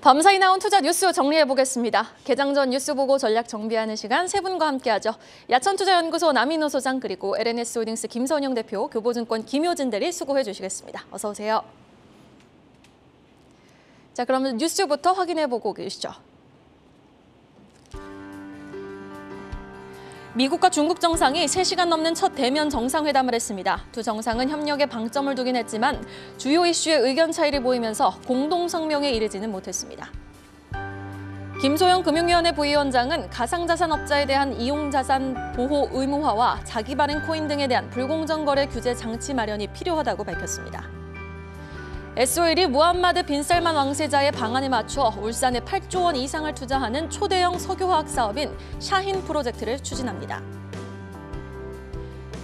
밤사이 나온 투자 뉴스 정리해보겠습니다. 개장 전 뉴스 보고 전략 정비하는 시간 세 분과 함께하죠. 야천투자연구소 남인호 소장 그리고 LNS홀딩스 김선영 대표, 교보증권 김효진 대리 수고해 주시겠습니다. 어서 오세요. 자, 그러면 뉴스부터 확인해보고 계시죠. 미국과 중국 정상이 3시간 넘는 첫 대면 정상회담을 했습니다. 두 정상은 협력에 방점을 두긴 했지만 주요 이슈에 의견 차이를 보이면서 공동 성명에 이르지는 못했습니다. 김소영 금융위원회 부위원장은 가상자산업자에 대한 이용자산 보호 의무화와 자기 발행 코인 등에 대한 불공정 거래 규제 장치 마련이 필요하다고 밝혔습니다. SOL이 무함마드 빈 살만 왕세자의 방안에 맞춰 울산에 8조 원 이상을 투자하는 초대형 석유화학 사업인 샤힌 프로젝트를 추진합니다.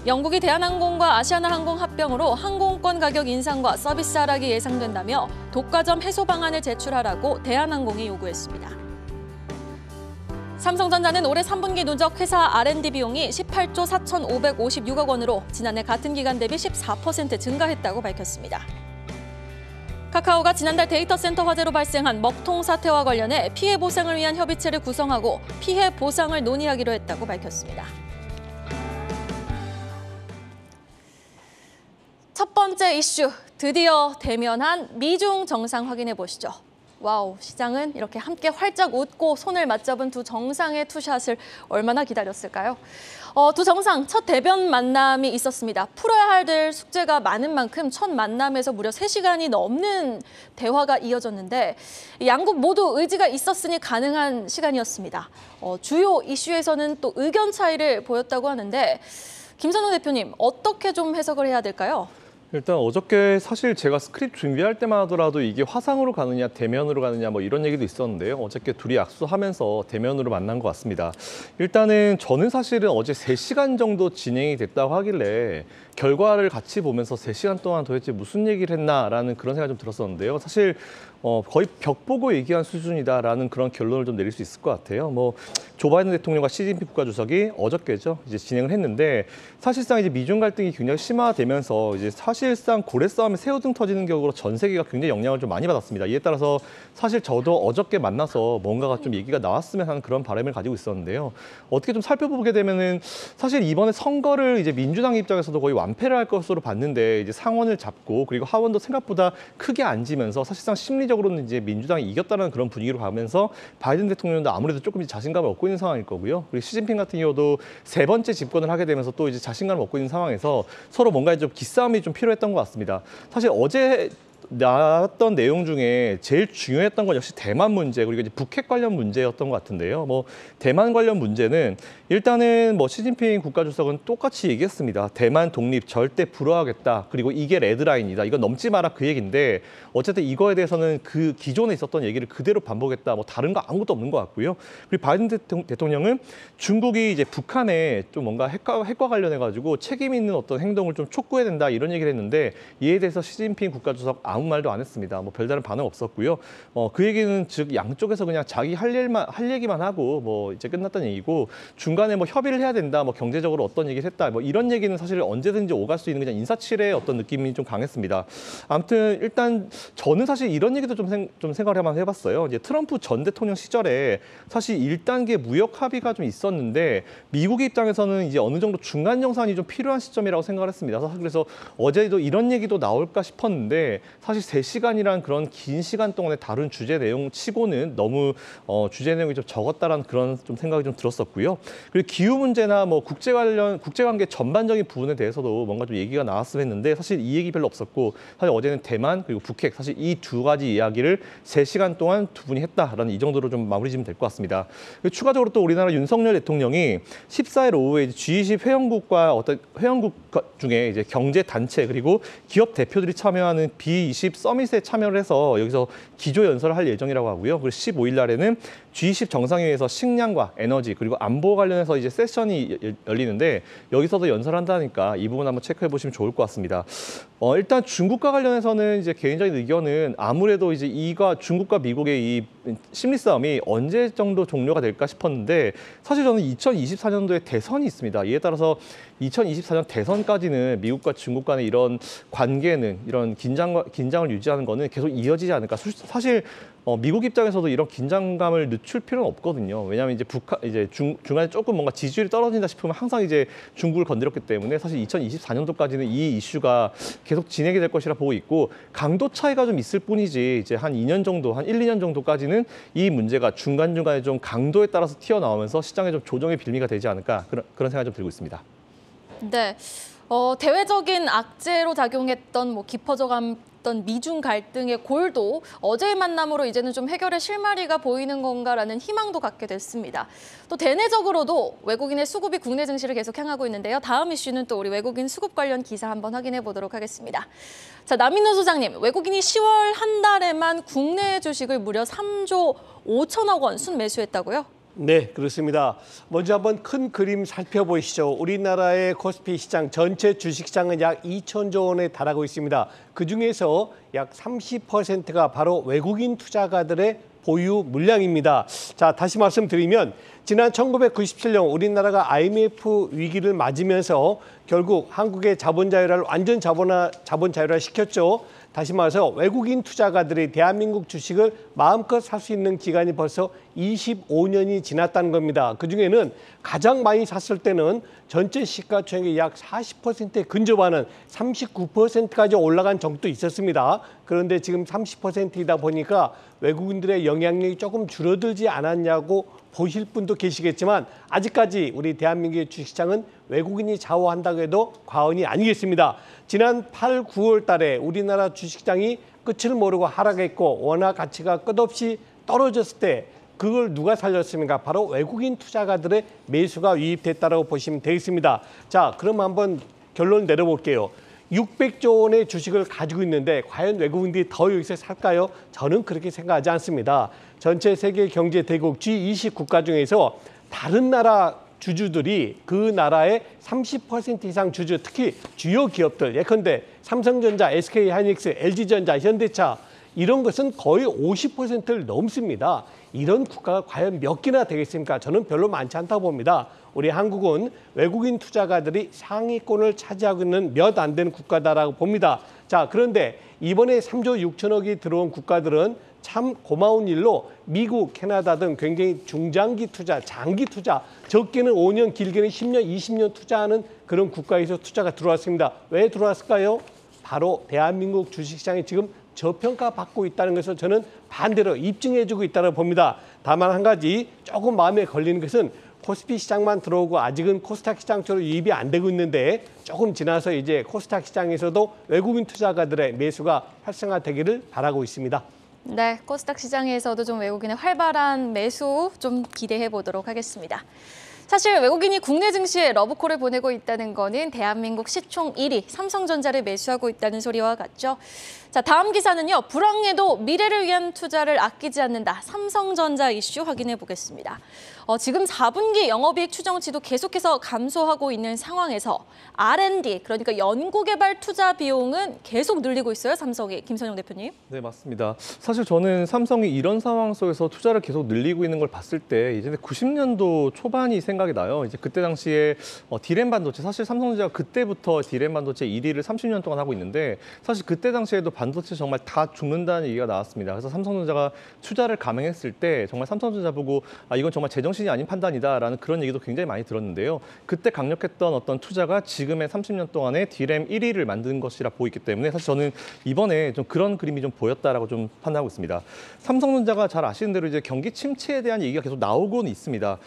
영국이 대한항공과 아시아나항공 합병으로 항공권 가격 인상과 서비스 하락이 예상된다며 독과점 해소 방안을 제출하라고 대한항공이 요구했습니다. 삼성전자는 올해 3분기 누적 회사 R&D 비용이 18조 4,556억 원으로 지난해 같은 기간 대비 14% 증가했다고 밝혔습니다. 카카오가 지난달 데이터 센터 화재로 발생한 먹통 사태와 관련해 피해 보상을 위한 협의체를 구성하고 피해 보상을 논의하기로 했다고 밝혔습니다. 첫 번째 이슈, 드디어 대면한 미중 정상 확인해 보시죠. 와우, 시장은 이렇게 함께 활짝 웃고 손을 맞잡은 두 정상의 투샷을 얼마나 기다렸을까요? 두 정상 첫 대면 만남이 있었습니다. 풀어야 될 숙제가 많은 만큼 첫 만남에서 무려 3시간이 넘는 대화가 이어졌는데 양국 모두 의지가 있었으니 가능한 시간이었습니다. 주요 이슈에서는 또 의견 차이를 보였다고 하는데 김선영 대표님, 어떻게 좀 해석을 해야 될까요? 일단 어저께 사실 제가 스크립트 준비할 때만 하더라도 이게 화상으로 가느냐 대면으로 가느냐 뭐 이런 얘기도 있었는데요. 어저께 둘이 약속하면서 대면으로 만난 것 같습니다. 일단은 저는 사실은 어제 3시간 정도 진행이 됐다고 하길래 결과를 같이 보면서 3시간 동안 도대체 무슨 얘기를 했나라는 그런 생각이 좀 들었었는데요. 사실 거의 벽 보고 얘기한 수준이다라는 그런 결론을 좀 내릴 수 있을 것 같아요. 조 바이든 대통령과 시진핑 국가주석이 어저께죠 이제 진행을 했는데 사실상 이제 미중 갈등이 굉장히 심화되면서 이제 사실상 고래 싸움에 새우등 터지는 격으로 전 세계가 굉장히 영향을 좀 많이 받았습니다. 이에 따라서 사실 저도 어저께 만나서 뭔가가 좀 얘기가 나왔으면 하는 그런 바람을 가지고 있었는데요. 어떻게 좀 살펴보게 되면은 사실 이번에 선거를 이제 민주당 입장에서도 거의 완패를 할 것으로 봤는데 이제 상원을 잡고 그리고 하원도 생각보다 크게 안 지면서 사실상 심리적으로는 이제 민주당이 이겼다는 그런 분위기로 가면서 바이든 대통령도 아무래도 조금 자신감을 얻고 있는 상황일 거고요. 그리고 시진핑 같은 경우도 3번째 집권을 하게 되면서 또 이제 자신감을 얻고 있는 상황에서 서로 뭔가 좀 기싸움이 좀 필요했던 것 같습니다. 사실 어제 나왔던 내용 중에 제일 중요했던 건 역시 대만 문제 그리고 이제 북핵 관련 문제였던 것 같은데요. 대만 관련 문제는 일단은 시진핑 국가주석은 똑같이 얘기했습니다. 대만 독립 절대 불허하겠다. 그리고 이게 레드라인이다. 이건 넘지 마라 그 얘기인데 어쨌든 이거에 대해서는 그 기존에 있었던 얘기를 그대로 반복했다. 다른 거 아무것도 없는 것 같고요. 그리고 바이든 대통령은 중국이 이제 북한에 좀 뭔가 핵과 관련해 가지고 책임 있는 어떤 행동을 좀 촉구해야 된다 이런 얘기를 했는데 이에 대해서 시진핑 국가주석 아무 말도 안 했습니다. 별다른 반응 없었고요. 그 얘기는 즉 양쪽에서 그냥 자기 할 얘기만 하고 이제 끝났다는 얘기고 중간에 협의를 해야 된다. 경제적으로 어떤 얘기를 했다. 이런 얘기는 사실 언제든지 오갈 수 있는 그냥 인사치레의 어떤 느낌이 좀 강했습니다. 아무튼 일단 저는 사실 이런 얘기도 좀 생각을 한번 해봤어요. 이제 트럼프 전 대통령 시절에 사실 1단계 무역 합의가 좀 있었는데 미국 입장에서는 이제 어느 정도 중간 정산이 좀 필요한 시점이라고 생각을 했습니다. 그래서 어제도 이런 얘기도 나올까 싶었는데 사실 3시간이란 그런 긴 시간 동안에 다룬 주제 내용 치고는 너무 주제 내용이 좀 적었다라는 그런 좀 생각이 좀 들었었고요. 그리고 기후 문제나 국제관계 전반적인 부분에 대해서도 뭔가 좀 얘기가 나왔으면 했는데 사실 이 얘기 별로 없었고 사실 어제는 대만 그리고 북핵 사실 이 2가지 이야기를 3시간 동안 두 분이 했다라는 이 정도로 좀 마무리 지으면 될 것 같습니다. 그리고 추가적으로 또 우리나라 윤석열 대통령이 14일 오후에 G20 회원국과 어떤 회원국 중에 이제 경제 단체 그리고 기업 대표들이 참여하는 B20 서밋에 참여를 해서 여기서 기조 연설을 할 예정이라고 하고요. 그리고 15일 날에는 G20 정상회의에서 식량과 에너지 그리고 안보 관련해서 이제 세션이 열리는데 여기서도 연설한다니까 이 부분 한번 체크해 보시면 좋을 것 같습니다. 일단 중국과 관련해서는 이제 개인적인 의견은 아무래도 이제 중국과 미국의 이 심리 싸움이 언제 정도 종료가 될까 싶었는데 사실 저는 2024년도에 대선이 있습니다. 이에 따라서 2024년 대선까지는 미국과 중국 간의 이런 관계는 이런 긴장을 유지하는 거는 계속 이어지지 않을까. 사실 미국 입장에서도 이런 긴장감을 늦출 필요는 없거든요. 왜냐하면 이제 중간에 조금 뭔가 지지율이 떨어진다 싶으면 항상 이제 중국을 건드렸기 때문에 사실 2024년도까지는 이 이슈가 계속 진행이 될 것이라 보고 있고, 강도 차이가 좀 있을 뿐이지 이제 한 2년 정도, 한 1, 2년 정도까지는 이 문제가 중간중간에 좀 강도에 따라서 튀어나오면서 시장에 좀 조정의 빌미가 되지 않을까, 그런 생각이 좀 들고 있습니다. 네. 대외적인 악재로 작용했던 깊어져 갔던 미중 갈등의 골도 어제의 만남으로 이제는 좀 해결의 실마리가 보이는 건가라는 희망도 갖게 됐습니다. 또 대내적으로도 외국인의 수급이 국내 증시를 계속 향하고 있는데요. 다음 이슈는 또 우리 외국인 수급 관련 기사 한번 확인해 보도록 하겠습니다. 자, 남인호 소장님, 외국인이 10월 한 달에만 국내 주식을 무려 3조 5천억 원 순매수했다고요? 네, 그렇습니다. 먼저 한번 큰 그림 살펴보시죠. 우리나라의 코스피 시장 전체 주식시장은 약 2천조 원에 달하고 있습니다. 그중에서 약 30%가 바로 외국인 투자가들의 보유 물량입니다. 자, 다시 말씀드리면 지난 1997년 우리나라가 IMF 위기를 맞으면서 결국 한국의 자본 자율화를 완전 자본 자율화 시켰죠. 다시 말해서 외국인 투자가들이 대한민국 주식을 마음껏 살 수 있는 기간이 벌써 25년이 지났다는 겁니다. 그중에는 가장 많이 샀을 때는 전체 시가총액의 약 40%에 근접하는 39%까지 올라간 적도 있었습니다. 그런데 지금 30%이다 보니까 외국인들의 영향력이 조금 줄어들지 않았냐고 보실 분도 계시겠지만, 아직까지 우리 대한민국의 주식시장은 외국인이 좌우한다고 해도 과언이 아니겠습니다. 지난 8, 9월 달에 우리나라 주식시장이 끝을 모르고 하락했고 원화 가치가 끝없이 떨어졌을 때 그걸 누가 살렸습니까? 바로 외국인 투자가들의 매수가 유입됐다고 보시면 되겠습니다. 자, 그럼 한번 결론 내려볼게요. 600조 원의 주식을 가지고 있는데 과연 외국인들이 더 여기서 살까요? 저는 그렇게 생각하지 않습니다. 전체 세계 경제 대국 G20 국가 중에서 다른 나라 주주들이 그 나라의 30% 이상 주주, 특히 주요 기업들, 예컨대 삼성전자, SK하이닉스, LG전자, 현대차 이런 것은 거의 50%를 넘습니다. 이런 국가가 과연 몇 개나 되겠습니까? 저는 별로 많지 않다고 봅니다. 우리 한국은 외국인 투자가들이 상위권을 차지하고 있는 몇 안 되는 국가다라고 봅니다. 자, 그런데 이번에 3조 6천억이 들어온 국가들은 참 고마운 일로 미국, 캐나다 등 굉장히 중장기 투자, 장기 투자, 적게는 5년, 길게는 10년, 20년 투자하는 그런 국가에서 투자가 들어왔습니다. 왜 들어왔을까요? 바로 대한민국 주식시장이 지금 저평가받고 있다는 것을 저는 반대로 입증해주고 있다고 봅니다. 다만 한 가지 조금 마음에 걸리는 것은 코스피 시장만 들어오고 아직은 코스닥 시장처럼 유입이 안 되고 있는데 조금 지나서 이제 코스닥 시장에서도 외국인 투자가들의 매수가 활성화되기를 바라고 있습니다. 네, 코스닥 시장에서도 좀 외국인의 활발한 매수 좀 기대해 보도록 하겠습니다. 사실 외국인이 국내 증시에 러브콜을 보내고 있다는 거는 대한민국 시총 1위 삼성전자를 매수하고 있다는 소리와 같죠. 자, 다음 기사는요. 불황에도 미래를 위한 투자를 아끼지 않는다. 삼성전자 이슈 확인해 보겠습니다. 지금 4분기 영업이익 추정치도 계속해서 감소하고 있는 상황에서 R&D, 그러니까 연구개발 투자 비용은 계속 늘리고 있어요. 삼성이. 김선영 대표님. 네, 맞습니다. 사실 저는 삼성이 이런 상황 속에서 투자를 계속 늘리고 있는 걸 봤을 때 이제 90년도 초반이 생각이 나요. 이제 그때 당시에 D램 반도체, 사실 삼성전자가 그때부터 D램 반도체 1위를 30년 동안 하고 있는데 사실 그때 당시에도 반도체 정말 다 죽는다는 얘기가 나왔습니다. 그래서 삼성전자가 투자를 감행했을 때 정말 삼성전자 보고 이건 정말 제정신이 아닌 판단이다라는 그런 얘기도 굉장히 많이 들었는데요. 그때 강력했던 어떤 투자가 지금의 30년 동안의 D램 1위를 만든 것이라 보이기 때문에 사실 저는 이번에 좀 그런 그림이 좀 보였다라고 좀 판단하고 있습니다. 삼성전자가 잘 아시는 대로 이제 경기 침체에 대한 얘기가 계속 나오고는 있습니다.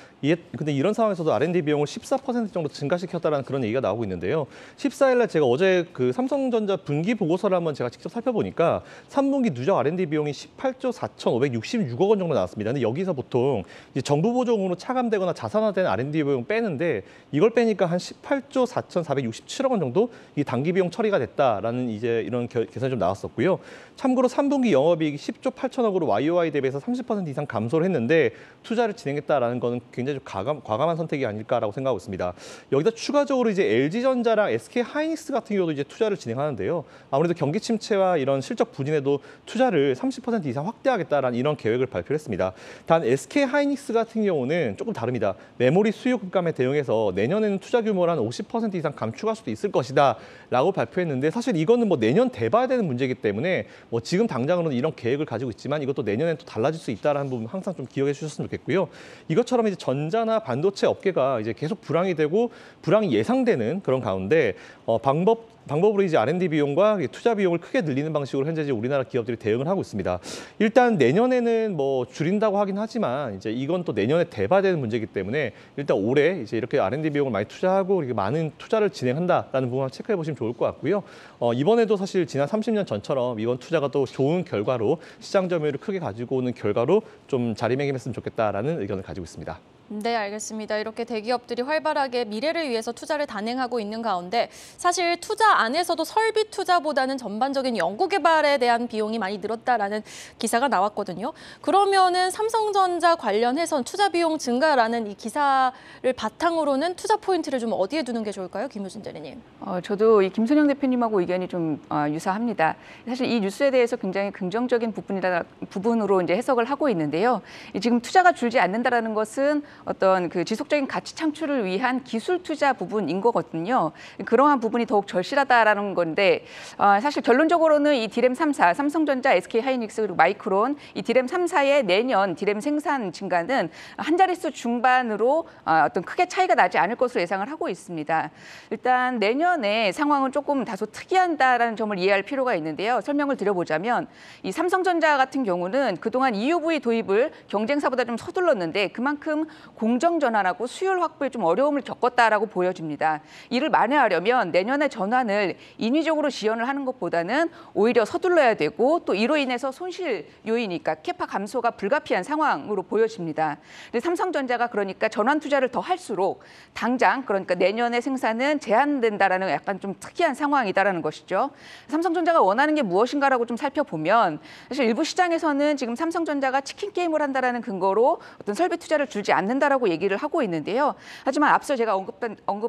근데 이런 상황에서도 R&D 비용을 14% 정도 증가시켰다라는 그런 얘기가 나오고 있는데요. 14일날 제가 어제 그 삼성전자 분기 보고서를 한번 제가 직접 살펴보니까 3분기 누적 R&D 비용이 18조 4,566억 원 정도 나왔습니다. 근데 여기서 보통 이제 정부 보조금으로 차감되거나 자산화된 R&D 비용 빼는데 이걸 빼니까 한 18조 4,467억 원 정도 이 단기 비용 처리가 됐다라는 이제 이런 계산이 좀 나왔었고요. 참고로 3분기 영업이익이 10조 8천억으로 YOY 대비해서 30% 이상 감소를 했는데 투자를 진행했다라는 거는 굉장히 좀 과감한 선택이 아닐까라고 생각하고 있습니다. 여기다 추가적으로 이제 LG전자랑 SK하이닉스 같은 경우도 이제 투자를 진행하는데요. 아무래도 경기 침체와 투자 이런 실적 부진에도 투자를 30% 이상 확대하겠다라는 이런 계획을 발표했습니다. 단 SK 하이닉스 같은 경우는 조금 다릅니다. 메모리 수요 급감에 대응해서 내년에는 투자 규모를 한 50% 이상 감축할 수도 있을 것이다라고 발표했는데 사실 이거는 뭐 내년 돼봐야 되는 문제이기 때문에 뭐 지금 당장으로는 이런 계획을 가지고 있지만 이것도 내년엔 또 달라질 수 있다라는 부분 항상 좀 기억해 주셨으면 좋겠고요. 이것처럼 이제 전자나 반도체 업계가 이제 계속 불황이 되고 불황이 예상되는 그런 가운데 방법으로 이제 R&D 비용과 투자 비용을 크게 늘리는 방식으로 현재 이제 우리나라 기업들이 대응을 하고 있습니다. 일단 내년에는 뭐 줄인다고 하긴 하지만 이제 이건 또 내년에 돼봐야 되는 문제이기 때문에 일단 올해 이제 이렇게 R&D 비용을 많이 투자하고 이렇게 많은 투자를 진행한다라는 부분을 체크해 보시면 좋을 것 같고요. 이번에도 사실 지난 30년 전처럼 이번 투자가 또 좋은 결과로 시장 점유율을 크게 가지고 오는 결과로 좀 자리매김했으면 좋겠다라는 의견을 가지고 있습니다. 네, 알겠습니다. 이렇게 대기업들이 활발하게 미래를 위해서 투자를 단행하고 있는 가운데 사실 투자 안에서도 설비 투자보다는 전반적인 연구개발에 대한 비용이 많이 늘었다라는 기사가 나왔거든요. 그러면은 삼성전자 관련해선 투자 비용 증가라는 이 기사를 바탕으로는 투자 포인트를 좀 어디에 두는 게 좋을까요? 김효진 대리님. 저도 이 김선영 대표님하고 의견이 좀 유사합니다. 사실 이 뉴스에 대해서 굉장히 긍정적인 부분으로 이제 해석을 하고 있는데요. 지금 투자가 줄지 않는다라는 것은 어떤 그 지속적인 가치 창출을 위한 기술 투자 부분인 거거든요. 그러한 부분이 더욱 절실하다라는 건데 사실 결론적으로는 이 디램 3사, 삼성전자, SK 하이닉스 그리고 마이크론 이 디램 3사의 내년 디램 생산 증가는 한 자릿수 중반으로 어떤 크게 차이가 나지 않을 것으로 예상을 하고 있습니다. 일단 내년에 상황은 조금 다소 특이하다라는 점을 이해할 필요가 있는데요. 설명을 드려보자면 이 삼성전자 같은 경우는 그동안 EUV 도입을 경쟁사보다 좀 서둘렀는데 그만큼 공정 전환하고 수율 확보에 좀 어려움을 겪었다라고 보여집니다. 이를 만회하려면 내년에 전환을 인위적으로 지연을 하는 것보다는 오히려 서둘러야 되고 또 이로 인해서 손실 요인이니까 캐파 감소가 불가피한 상황으로 보여집니다. 근데 삼성전자가 그러니까 전환 투자를 더 할수록 당장 그러니까 내년의 생산은 제한된다라는 약간 좀 특이한 상황이다라는 것이죠. 삼성전자가 원하는 게 무엇인가라고 좀 살펴보면 사실 일부 시장에서는 지금 삼성전자가 치킨 게임을 한다라는 근거로 어떤 설비 투자를 줄지 않는다라고 얘기를 하고 있는데요. 하지만 앞서 제가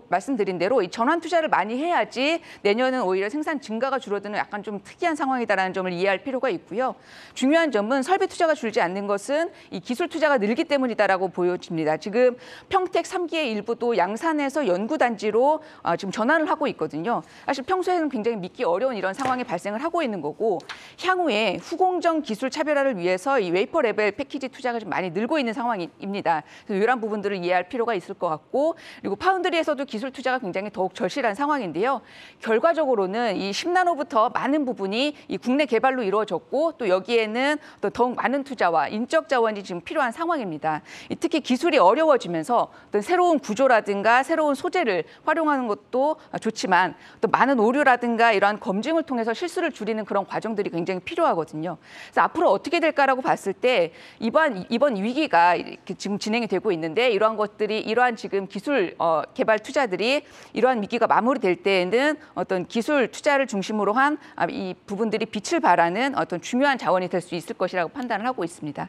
말씀드린 대로 이 전환 투자를 많이 해야지 내년은 오히려 생산 증가가 줄어드는 약간 좀 특이한 상황이다라는 점을 이해할 필요가 있고요. 중요한 점은 설비 투자가 줄지 않는 것은 이 기술 투자가 늘기 때문이다라고 보여집니다. 지금 평택 3기의 일부도 양산에서 연구단지로 지금 전환을 하고 있거든요. 사실 평소에는 굉장히 믿기 어려운 이런 상황이 발생을 하고 있는 거고 향후에 후공정 기술 차별화를 위해서 이 웨이퍼 레벨 패키지 투자가 좀 많이 늘고 있는 상황입니다. 그래서 이러한 부분들을 이해할 필요가 있을 것 같고 그리고 파운드리에서도 기술 투자가 굉장히 더욱 절실한 상황인데요. 결과적으로는 이 10나노부터 많은 부분이 이 국내 개발로 이루어졌고 또 여기에는 또 더욱 많은 투자와 인적 자원이 지금 필요한 상황입니다. 특히 기술이 어려워지면서 어떤 새로운 구조라든가 새로운 소재를 활용하는 것도 좋지만 또 많은 오류라든가 이러한 검증을 통해서 실수를 줄이는 그런 과정들이 굉장히 필요하거든요. 그래서 앞으로 어떻게 될까라고 봤을 때 이번 위기가 이렇게 지금 진행이 되고 있는데 이러한 지금 기술 개발 투자들이 이러한 위기가 마무리될 때에는 어떤 기술 투자를 중심으로 한 이 부분들이 빛을 발하는 어떤 중요한 자원이 될 수 있을 것이라고 판단을 하고 있습니다.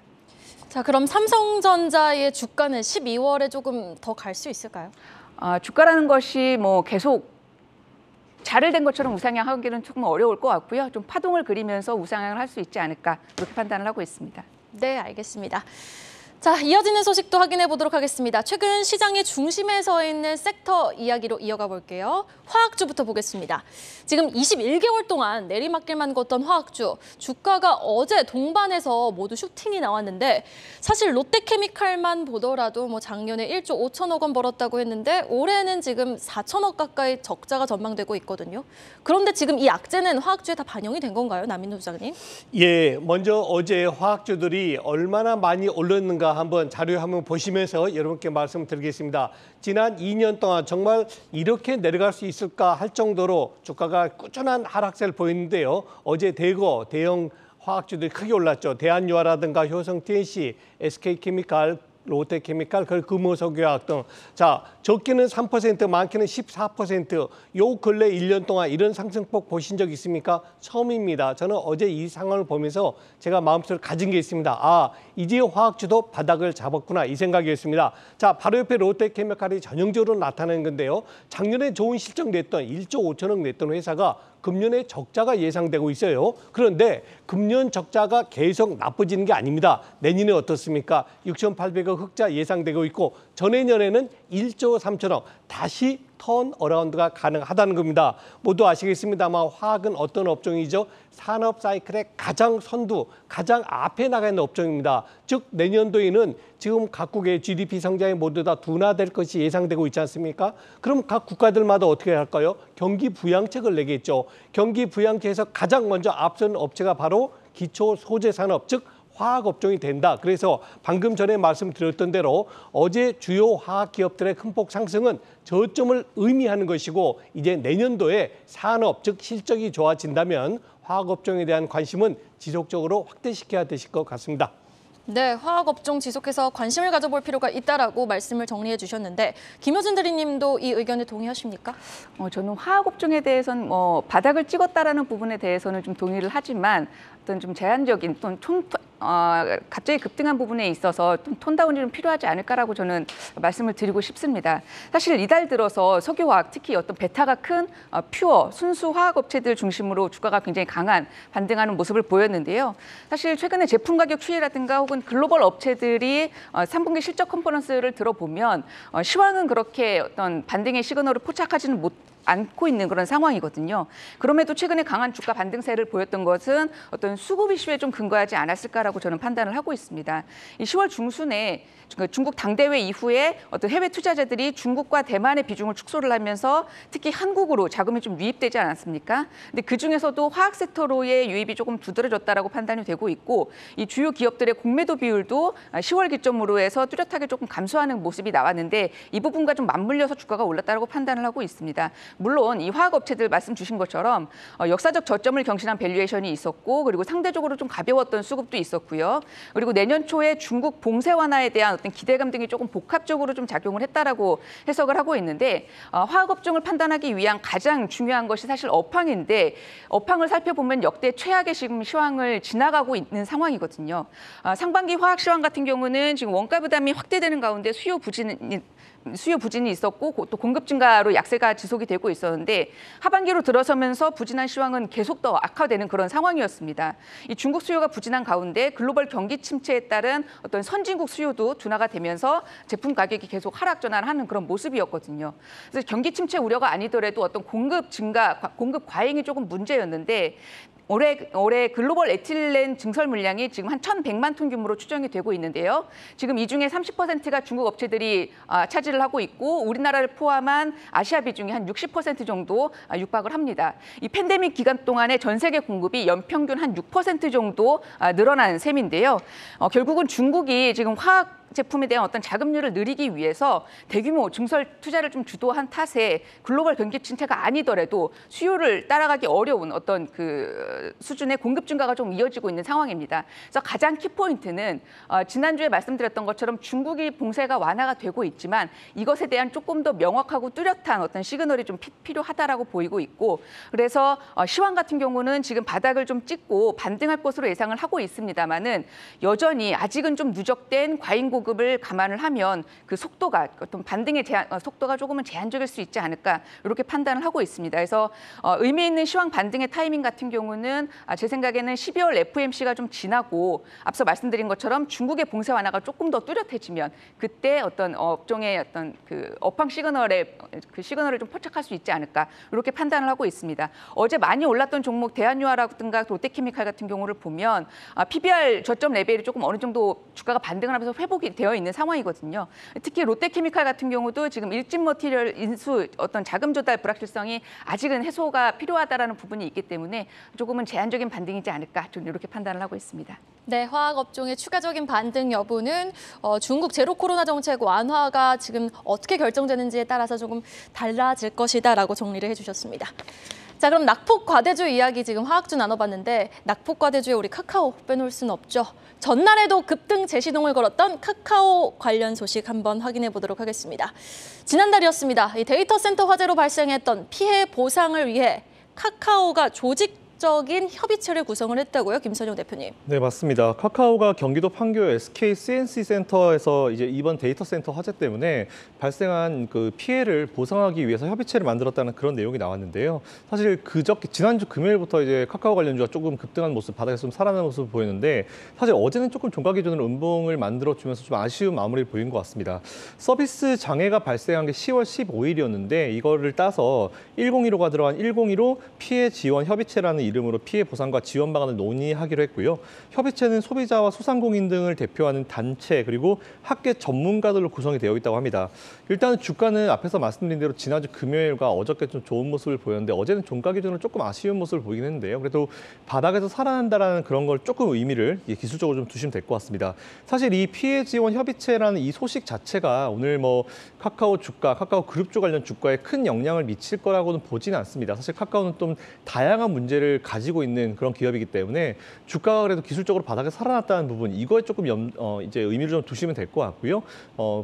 자, 그럼 삼성전자의 주가는 12월에 조금 더 갈 수 있을까요? 주가라는 것이 뭐 계속 잘을 된 것처럼 우상향하기는 조금 어려울 것 같고요. 좀 파동을 그리면서 우상향을 할 수 있지 않을까 그렇게 판단을 하고 있습니다. 네, 알겠습니다. 자, 이어지는 소식도 확인해 보도록 하겠습니다. 최근 시장의 중심에 서 있는 섹터 이야기로 이어가 볼게요. 화학주부터 보겠습니다. 지금 21개월 동안 내리막길만 걷던 화학주, 주가가 어제 동반해서 모두 슈팅이 나왔는데 사실 롯데케미칼만 보더라도 뭐 작년에 1조 5천억 원 벌었다고 했는데 올해는 지금 4천억 가까이 적자가 전망되고 있거든요. 그런데 지금 이 악재는 화학주에 다 반영이 된 건가요, 남인호 부장님? 예, 먼저 어제 화학주들이 얼마나 많이 올랐는가 한번 자료 한번 보시면서 여러분께 말씀드리겠습니다. 지난 2년 동안 정말 이렇게 내려갈 수 있을까 할 정도로 주가가 꾸준한 하락세를 보였는데요. 어제 대형 화학주들이 크게 올랐죠. 대한유화라든가 효성 TNC, SK케미칼, 롯데케미칼, 금호석유화학 등. 자, 적게는 3%, 많게는 14%. 요 근래 1년 동안 이런 상승폭 보신 적 있습니까? 처음입니다. 저는 어제 이 상황을 보면서 제가 마음속으로 가진 게 있습니다. 이제 화학주도 바닥을 잡았구나 이 생각이었습니다. 자, 바로 옆에 롯데케미칼이 전형적으로 나타나는 건데요. 작년에 좋은 실적 냈던 1조 5천억 냈던 회사가 금년에 적자가 예상되고 있어요. 그런데 금년 적자가 계속 나빠지는 게 아닙니다. 내년에 어떻습니까? 6,800억 흑자 예상되고 있고 전해년에는 1조 3천억 다시 턴어라운드가 가능하다는 겁니다. 모두 아시겠습니다만 화학은 어떤 업종이죠? 산업 사이클의 가장 선두, 가장 앞에 나가 있는 업종입니다. 즉 내년도에는 지금 각국의 GDP 성장이 모두 다 둔화될 것이 예상되고 있지 않습니까? 그럼 각 국가들마다 어떻게 할까요? 경기 부양책을 내겠죠. 경기 부양책에서 가장 먼저 앞선 업체가 바로 기초 소재 산업, 즉 화학 업종이 된다. 그래서 방금 전에 말씀드렸던 대로 어제 주요 화학 기업들의 큰 폭 상승은 저점을 의미하는 것이고 이제 내년도에 산업, 즉 실적이 좋아진다면 화학 업종에 대한 관심은 지속적으로 확대시켜야 되실 것 같습니다. 네, 화학업종 지속해서 관심을 가져볼 필요가 있다라고 말씀을 정리해 주셨는데 김효준 대리님도 이 의견에 동의하십니까? 저는 화학업종에 대해서는 바닥을 찍었다라는 부분에 대해서는 좀 동의를 하지만 어떤 좀 제한적인 또는 갑자기 급등한 부분에 있어서 좀 톤다운이 좀 필요하지 않을까라고 저는 말씀을 드리고 싶습니다. 사실 이달 들어서 석유화학, 특히 어떤 베타가 큰 퓨어, 순수 화학 업체들 중심으로 주가가 굉장히 강한 반등하는 모습을 보였는데요. 사실 최근에 제품 가격 추이라든가 혹은 글로벌 업체들이 3분기 실적 컨퍼런스를 들어보면 시황은 그렇게 어떤 반등의 시그널을 포착하지는 않고 있는 그런 상황이거든요. 그럼에도 최근에 강한 주가 반등세를 보였던 것은 어떤 수급 이슈에 좀 근거하지 않았을까라고 저는 판단을 하고 있습니다. 이 10월 중순에 중국 당대회 이후에 어떤 해외 투자자들이 중국과 대만의 비중을 축소를 하면서 특히 한국으로 자금이 좀 유입되지 않았습니까? 근데 그 중에서도 화학 섹터로의 유입이 조금 두드러졌다라고 판단이 되고 있고 이 주요 기업들의 공매도 비율도 10월 기점으로 해서 뚜렷하게 조금 감소하는 모습이 나왔는데 이 부분과 좀 맞물려서 주가가 올랐다고 판단을 하고 있습니다. 물론 이 화학 업체들 말씀 주신 것처럼 역사적 저점을 경신한 밸류에이션이 있었고 그리고 상대적으로 좀 가벼웠던 수급도 있었고요. 그리고 내년 초에 중국 봉쇄 완화에 대한 어떤 기대감 등이 조금 복합적으로 좀 작용을 했다라고 해석을 하고 있는데 화학 업종을 판단하기 위한 가장 중요한 것이 사실 업황인데 업황을 살펴보면 역대 최악의 지금 시황을 지나가고 있는 상황이거든요. 상반기 화학 시황 같은 경우는 지금 원가 부담이 확대되는 가운데 수요 부진이 있었고 또 공급 증가로 약세가 지속이 되고 있었는데 하반기로 들어서면서 부진한 시황은 계속 더 악화되는 그런 상황이었습니다. 이 중국 수요가 부진한 가운데 글로벌 경기 침체에 따른 어떤 선진국 수요도 둔화가 되면서 제품 가격이 계속 하락 전환하는 그런 모습이었거든요. 그래서 경기 침체 우려가 아니더라도 어떤 공급 증가, 공급 과잉이 조금 문제였는데 올해 글로벌 에틸렌 증설 물량이 지금 한 1,100만 톤 규모로 추정이 되고 있는데요. 지금 이 중에 30%가 중국 업체들이 차지를 하고 있고 우리나라를 포함한 아시아 비중이 한 60% 정도 육박을 합니다. 이 팬데믹 기간 동안에 전 세계 공급이 연평균 한 6% 정도 늘어난 셈인데요. 결국은 중국이 지금 화학 제품에 대한 어떤 자금률을 늘리기 위해서 대규모 증설 투자를 좀 주도한 탓에 글로벌 경기 침체가 아니더라도 수요를 따라가기 어려운 어떤 그 수준의 공급 증가가 좀 이어지고 있는 상황입니다. 그래서 가장 키포인트는 지난주에 말씀드렸던 것처럼 중국이 봉쇄가 완화가 되고 있지만 이것에 대한 조금 더 명확하고 뚜렷한 어떤 시그널이 좀 필요하다라고 보이고 있고 그래서 시황 같은 경우는 지금 바닥을 좀 찍고 반등할 것으로 예상을 하고 있습니다만은 여전히 아직은 좀 누적된 과잉 고급을 감안을 하면 그 속도가 어떤 반등의 속도가 조금은 제한적일 수 있지 않을까 이렇게 판단을 하고 있습니다. 그래서 의미 있는 시황 반등의 타이밍 같은 경우는 제 생각에는 12월 FOMC가 좀 지나고 앞서 말씀드린 것처럼 중국의 봉쇄 완화가 조금 더 뚜렷해지면 그때 어떤 업종의 어떤 그 업황 시그널에 그 시그널을 좀 포착할 수 있지 않을까 이렇게 판단을 하고 있습니다. 어제 많이 올랐던 종목 대한유화라든가 롯데케미칼 같은 경우를 보면 PBR 저점 레벨이 조금 어느 정도 주가가 반등을 하면서 회복이 되어 있는 상황이거든요. 특히 롯데케미칼 같은 경우도 지금 일진 머티리얼 인수 어떤 자금 조달 불확실성이 아직은 해소가 필요하다라는 부분이 있기 때문에 조금은 제한적인 반등이지 않을까 좀 이렇게 판단을 하고 있습니다. 네, 화학업종의 추가적인 반등 여부는 중국 제로 코로나 정책 완화가 지금 어떻게 결정되는지에 따라서 조금 달라질 것이다라고 정리를 해주셨습니다. 자, 그럼 낙폭 과대주 이야기 지금 화학주 나눠봤는데 낙폭 과대주에 우리 카카오 빼놓을 수는 없죠. 전날에도 급등 재시동을 걸었던 카카오 관련 소식 한번 확인해 보도록 하겠습니다. 지난달이었습니다. 이 데이터 센터 화재로 발생했던 피해 보상을 위해 카카오가 조직 적극적인 협의체를 구성을 했다고요, 김선영 대표님. 네, 맞습니다. 카카오가 경기도 판교 SK CNC 센터에서 이제 이번 데이터 센터 화재 때문에 발생한 그 피해를 보상하기 위해서 협의체를 만들었다는 그런 내용이 나왔는데요. 사실 지난주 금요일부터 이제 카카오 관련주가 조금 급등한 모습, 바닥에서 좀 살아나는 모습을 보였는데 사실 어제는 조금 종가 기준으로 음봉을 만들어주면서 좀 아쉬운 마무리를 보인 것 같습니다. 서비스 장애가 발생한 게 10월 15일이었는데 이거를 따서 1015가 들어간 1015 피해 지원 협의체라는 이름으로 피해 보상과 지원 방안을 논의하기로 했고요. 협의체는 소비자와 소상공인 등을 대표하는 단체 그리고 학계 전문가들로 구성이 되어 있다고 합니다. 일단 주가는 앞에서 말씀드린 대로 지난주 금요일과 어저께 좀 좋은 모습을 보였는데 어제는 종가 기준으로 조금 아쉬운 모습을 보이긴 했는데요. 그래도 바닥에서 살아난다라는 그런 걸 조금 의미를 기술적으로 좀 두시면 될 것 같습니다. 사실 이 피해 지원 협의체라는 이 소식 자체가 오늘 뭐 카카오 주가, 카카오 그룹주 관련 주가에 큰 영향을 미칠 거라고는 보지는 않습니다. 사실 카카오는 좀 다양한 문제를 가지고 있는 그런 기업이기 때문에 주가가 그래도 기술적으로 바닥에 살아났다는 부분 이거에 조금 이제 의미를 좀 두시면 될 것 같고요.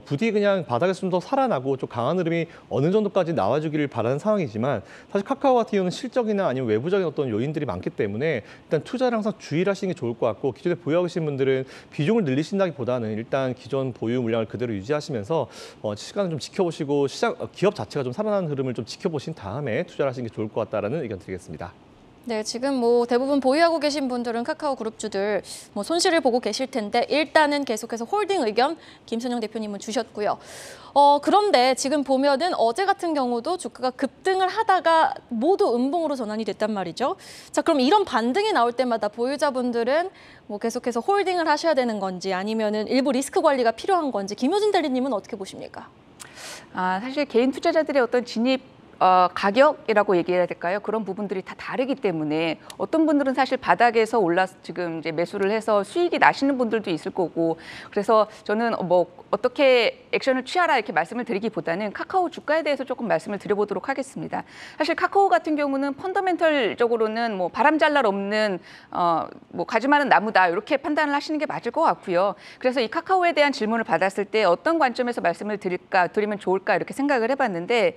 부디 그냥 바닥에서 좀 더 살아나고 좀 강한 흐름이 어느 정도까지 나와주기를 바라는 상황이지만 사실 카카오 같은 경우는 실적이나 아니면 외부적인 어떤 요인들이 많기 때문에 일단 투자를 항상 주의를 하시는 게 좋을 것 같고 기존에 보유하고 계신 분들은 비중을 늘리신다기보다는 일단 기존 보유 물량을 그대로 유지하시면서 시간을 좀 지켜보시고 기업 자체가 좀 살아나는 흐름을 좀 지켜보신 다음에 투자를 하시는 게 좋을 것 같다라는 의견 드리겠습니다. 네, 지금 뭐 대부분 보유하고 계신 분들은 카카오 그룹주들 뭐 손실을 보고 계실 텐데 일단은 계속해서 홀딩 의견 김선영 대표님은 주셨고요. 그런데 지금 보면은 어제 같은 경우도 주가가 급등을 하다가 모두 음봉으로 전환이 됐단 말이죠. 자, 그럼 이런 반등이 나올 때마다 보유자분들은 뭐 계속해서 홀딩을 하셔야 되는 건지 아니면은 일부 리스크 관리가 필요한 건지 김효진 대리님은 어떻게 보십니까? 사실 개인 투자자들의 어떤 진입 가격이라고 얘기해야 될까요? 그런 부분들이 다 다르기 때문에 어떤 분들은 사실 바닥에서 지금 이제 매수를 해서 수익이 나시는 분들도 있을 거고 그래서 저는 뭐 어떻게 액션을 취하라 이렇게 말씀을 드리기보다는 카카오 주가에 대해서 조금 말씀을 드려보도록 하겠습니다. 사실 카카오 같은 경우는 펀더멘털적으로는 뭐 바람 잘 날 없는 뭐 가지 많은 나무다 이렇게 판단을 하시는 게 맞을 것 같고요. 그래서 이 카카오에 대한 질문을 받았을 때 어떤 관점에서 말씀을 드리면 좋을까 이렇게 생각을 해봤는데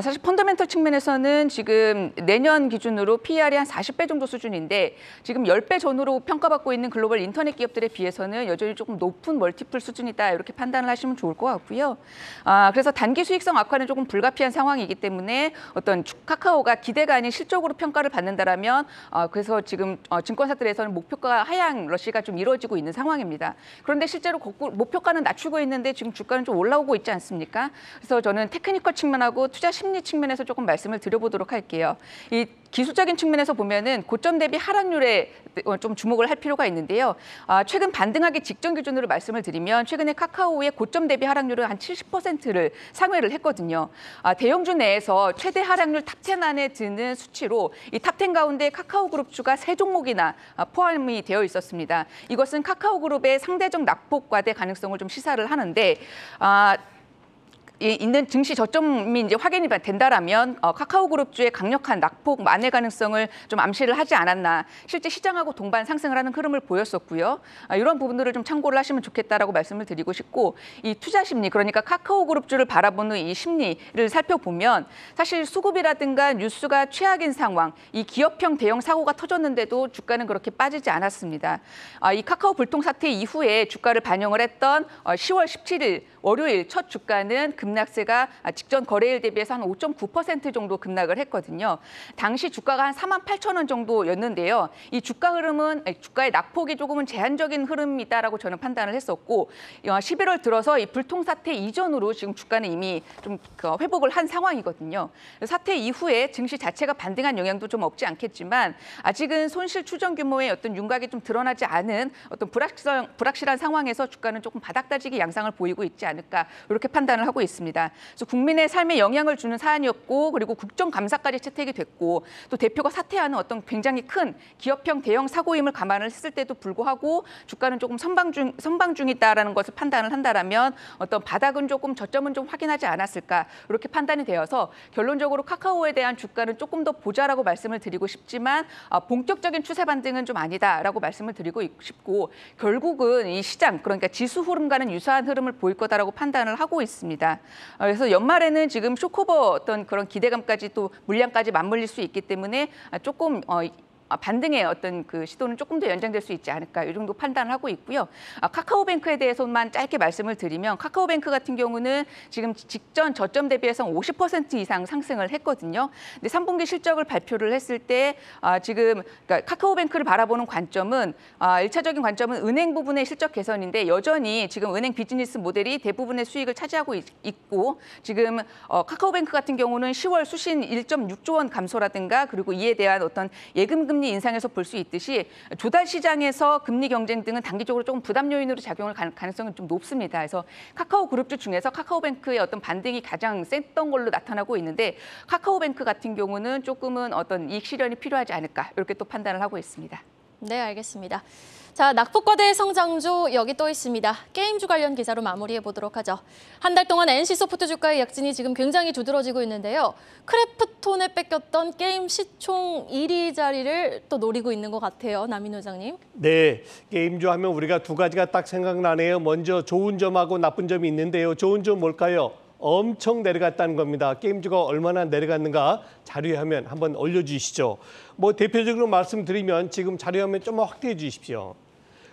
사실 펀더멘털 측면에서는 지금 내년 기준으로 PER이 한 40배 정도 수준인데 지금 10배 전후로 평가받고 있는 글로벌 인터넷 기업들에 비해서는 여전히 조금 높은 멀티플 수준이다 이렇게 판단을 하시면 좋을 것 같고요. 그래서 단기 수익성 악화는 조금 불가피한 상황이기 때문에 어떤 카카오가 기대가 아닌 실적으로 평가를 받는다라면 그래서 지금 증권사들에서는 목표가 하향 러시가 좀 이루어지고 있는 상황입니다. 그런데 실제로 목표가는 낮추고 있는데 지금 주가는 좀 올라오고 있지 않습니까? 그래서 저는 테크니컬 측면하고 투자 심리 측면에서 조금 말씀을 드려보도록 할게요. 이 기술적인 측면에서 보면은 고점 대비 하락률에 좀 주목을 할 필요가 있는데요. 최근 반등하기 직전 기준으로 말씀을 드리면 최근에 카카오의 고점 대비 하락률은 한 70%를 상회를 했거든요. 대형주 내에서 최대 하락률 탑10 안에 드는 수치로 이 탑10 가운데 카카오 그룹주가 3종목이나 포함이 되어 있었습니다. 이것은 카카오 그룹의 상대적 낙폭 과대 가능성을 좀 시사를 하는데 있는 증시 저점이 이제 확인이 된다라면 카카오그룹주의 강력한 낙폭 만회 가능성을 좀 암시를 하지 않았나. 실제 시장하고 동반 상승을 하는 흐름을 보였었고요. 이런 부분들을 좀 참고를 하시면 좋겠다라고 말씀을 드리고 싶고 이 투자 심리 그러니까 카카오그룹주를 바라보는 이 심리를 살펴보면 사실 수급이라든가 뉴스가 최악인 상황, 이 기업형 대형 사고가 터졌는데도 주가는 그렇게 빠지지 않았습니다. 이 카카오 불통 사태 이후에 주가를 반영을 했던 10월 17일 월요일 첫 주가는 급락세가 직전 거래일 대비해서 한 5.9% 정도 급락을 했거든요. 당시 주가가 한 48,000원 정도였는데요. 이 주가 흐름은 주가의 낙폭이 조금은 제한적인 흐름이다라고 저는 판단을 했었고 11월 들어서 이 불통 사태 이전으로 지금 주가는 이미 좀 회복을 한 상황이거든요. 사태 이후에 증시 자체가 반등한 영향도 좀 없지 않겠지만 아직은 손실 추정 규모의 어떤 윤곽이 좀 드러나지 않은 어떤 불확실한 상황에서 주가는 조금 바닥 다지기 양상을 보이고 있지 않을까 이렇게 판단을 하고 있습니다. 그래서 국민의 삶에 영향을 주는 사안이었고 그리고 국정감사까지 채택이 됐고 또 대표가 사퇴하는 어떤 굉장히 큰 기업형 대형 사고임을 감안을 했을 때도 불구하고 주가는 조금 선방 중이다라는 것을 판단을 한다라면 어떤 바닥은 조금 저점은 좀 확인하지 않았을까 이렇게 판단이 되어서 결론적으로 카카오에 대한 주가는 조금 더 보자라고 말씀을 드리고 싶지만 본격적인 추세 반등은 좀 아니다라고 말씀을 드리고 싶고 결국은 이 시장 그러니까 지수 흐름과는 유사한 흐름을 보일 거다라고 판단을 하고 있습니다. 그래서 연말에는 지금 쇼크오버 어떤 그런 기대감까지 또 물량까지 맞물릴 수 있기 때문에 조금 반등의 어떤 그 시도는 조금 더 연장될 수 있지 않을까 이 정도 판단을 하고 있고요. 카카오뱅크에 대해서만 짧게 말씀을 드리면 카카오뱅크 같은 경우는 지금 직전 저점 대비해서 50% 이상 상승을 했거든요. 근데 3분기 실적을 발표를 했을 때 지금 그러니까 카카오뱅크를 바라보는 관점은 1차적인 관점은 은행 부분의 실적 개선인데 여전히 지금 은행 비즈니스 모델이 대부분의 수익을 차지하고 있고 지금 카카오뱅크 같은 경우는 10월 수신 1.6조 원 감소라든가 그리고 이에 대한 어떤 예금 금리 인상에서 볼 수 있듯이 조달 시장에서 금리 경쟁 등은 단기적으로 조금 부담 요인으로 작용할 가능성은 좀 높습니다. 그래서 카카오 그룹주 중에서 카카오뱅크의 어떤 반등이 가장 셌던 걸로 나타나고 있는데 카카오뱅크 같은 경우는 조금은 어떤 이익 실현이 필요하지 않을까 이렇게 또 판단을 하고 있습니다. 네, 알겠습니다. 자, 낙폭과대의 성장주 여기 또 있습니다. 게임주 관련 기사로 마무리해 보도록 하죠. 한 달 동안 NC소프트 주가의 약진이 지금 굉장히 두드러지고 있는데요. 크래프톤에 뺏겼던 게임 시총 1위 자리를 또 노리고 있는 것 같아요. 남인 회장님. 네, 게임주 하면 우리가 두 가지가 딱 생각나네요. 먼저 좋은 점하고 나쁜 점이 있는데요. 좋은 점 뭘까요? 엄청 내려갔다는 겁니다. 게임주가 얼마나 내려갔는가 자료화면 한번 올려주시죠. 뭐 대표적으로 말씀드리면 지금 자료화면 좀만 확대해 주십시오.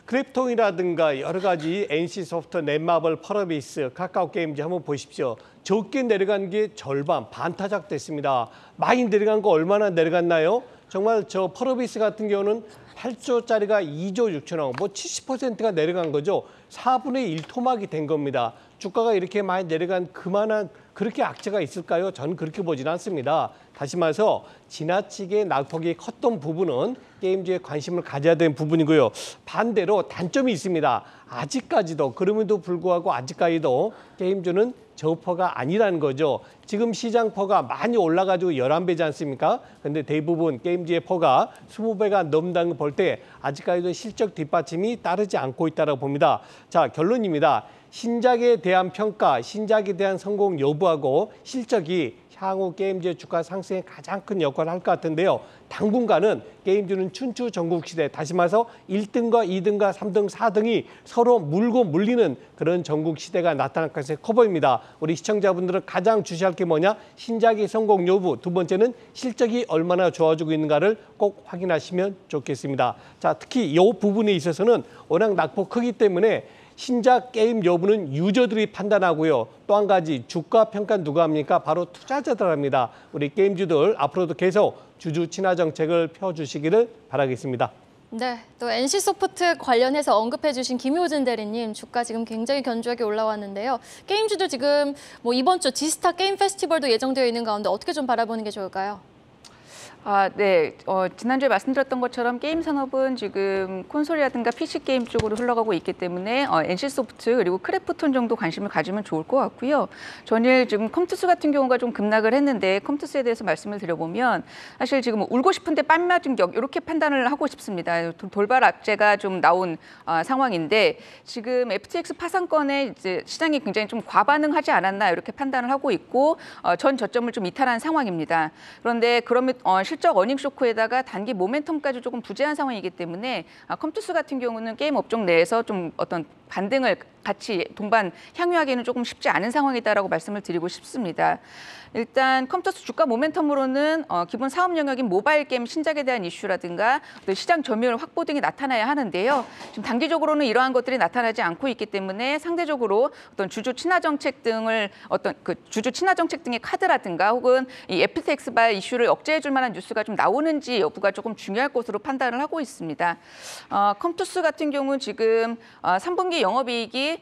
크래프톤이라든가 여러 가지 NC소프트, 넷마블, 펄어비스, 카카오게임즈 한번 보십시오. 적게 내려간 게 절반, 반타작 됐습니다. 많이 내려간 거 얼마나 내려갔나요? 정말 저 펄어비스 같은 경우는 8조짜리가 2조 6천억, 뭐 70%가 내려간 거죠. 4분의 1 토막이 된 겁니다. 주가가 이렇게 많이 내려간 그만한 그렇게 악재가 있을까요? 저는 그렇게 보지는 않습니다. 다시 말해서 지나치게 낙폭이 컸던 부분은 게임주에 관심을 가져야 되는 부분이고요. 반대로 단점이 있습니다. 아직까지도 그럼에도 불구하고 아직까지도 게임주는 저퍼가 아니라는 거죠. 지금 시장 퍼가 많이 올라가지고 11배지 않습니까? 근데 대부분 게임주의 퍼가 20배가 넘는다는 걸 볼 때 아직까지도 실적 뒷받침이 따르지 않고 있다고 봅니다. 자, 결론입니다. 신작에 대한 평가, 신작에 대한 성공 여부하고 실적이 향후 게임주의 주가 상승에 가장 큰 역할을 할 것 같은데요. 당분간은 게임주는 춘추 전국시대, 다시 말해서 1등과 2등과 3등, 4등이 서로 물고 물리는 그런 전국시대가 나타날 것에 커 보입니다. 우리 시청자분들은 가장 주시할 게 뭐냐? 신작의 성공 여부, 두 번째는 실적이 얼마나 좋아지고 있는가를 꼭 확인하시면 좋겠습니다. 자, 특히 이 부분에 있어서는 워낙 낙폭 크기 때문에 신작 게임 여부는 유저들이 판단하고요. 또 한 가지 주가 평가 누가 합니까? 바로 투자자들 합니다. 우리 게임주들 앞으로도 계속 주주 친화 정책을 펴주시기를 바라겠습니다. 네, 또 NC소프트 관련해서 언급해 주신 김효진 대리님 주가 지금 굉장히 견조하게 올라왔는데요. 게임주들 지금 뭐 이번 주 지스타 게임 페스티벌도 예정되어 있는 가운데 어떻게 좀 바라보는 게 좋을까요? 네. 지난주에 말씀드렸던 것처럼 게임 산업은 지금 콘솔이라든가 PC 게임 쪽으로 흘러가고 있기 때문에 NC소프트 그리고 크래프톤 정도 관심을 가지면 좋을 것 같고요. 전일 지금 컴투스 같은 경우가 좀 급락을 했는데 컴투스에 대해서 말씀을 드려보면 사실 지금 울고 싶은데 뺨 맞은 격 이렇게 판단을 하고 싶습니다. 돌발 악재가 좀 나온 상황인데 지금 FTX 파산건에 이제 시장이 굉장히 좀 과반응하지 않았나 이렇게 판단을 하고 있고 전 저점을 좀 이탈한 상황입니다. 그런데 그러면 실적 어닝 쇼크에다가 단기 모멘텀까지 조금 부재한 상황이기 때문에 컴투스 같은 경우는 게임 업종 내에서 좀 어떤 반등을 같이 동반 향유하기는 조금 쉽지 않은 상황이다라고 말씀을 드리고 싶습니다. 일단 컴투스 주가 모멘텀으로는 기본 사업 영역인 모바일 게임 신작에 대한 이슈라든가 또 시장 점유율 확보 등이 나타나야 하는데요. 지금 단기적으로는 이러한 것들이 나타나지 않고 있기 때문에 상대적으로 어떤 주주 친화 정책 등을 주주 친화 정책 등의 카드라든가 혹은 이 FTX발 이슈를 억제해 줄 만한 뉴스가 좀 나오는지 여부가 조금 중요할 것으로 판단을 하고 있습니다. 컴투스 같은 경우는 지금 3분기 영업이익이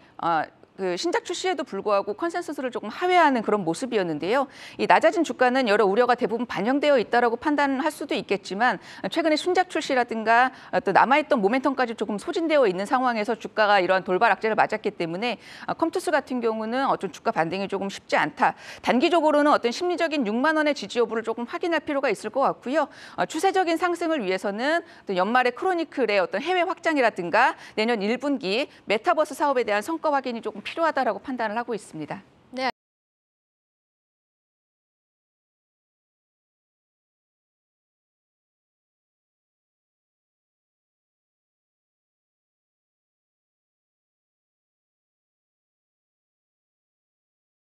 그 신작 출시에도 불구하고 컨센서스를 조금 하회하는 그런 모습이었는데요. 이 낮아진 주가는 여러 우려가 대부분 반영되어 있다라고 판단할 수도 있겠지만 최근에 신작 출시라든가 또 남아있던 모멘텀까지 조금 소진되어 있는 상황에서 주가가 이러한 돌발 악재를 맞았기 때문에 컴투스 같은 경우는 어떤 주가 반등이 조금 쉽지 않다. 단기적으로는 어떤 심리적인 6만 원의 지지 여부를 조금 확인할 필요가 있을 것 같고요. 추세적인 상승을 위해서는 또 연말에 크로니클의 어떤 해외 확장이라든가 내년 1분기 메타버스 사업에 대한 성과 확인이 조금 필요하다라고 판단을 하고 있습니다.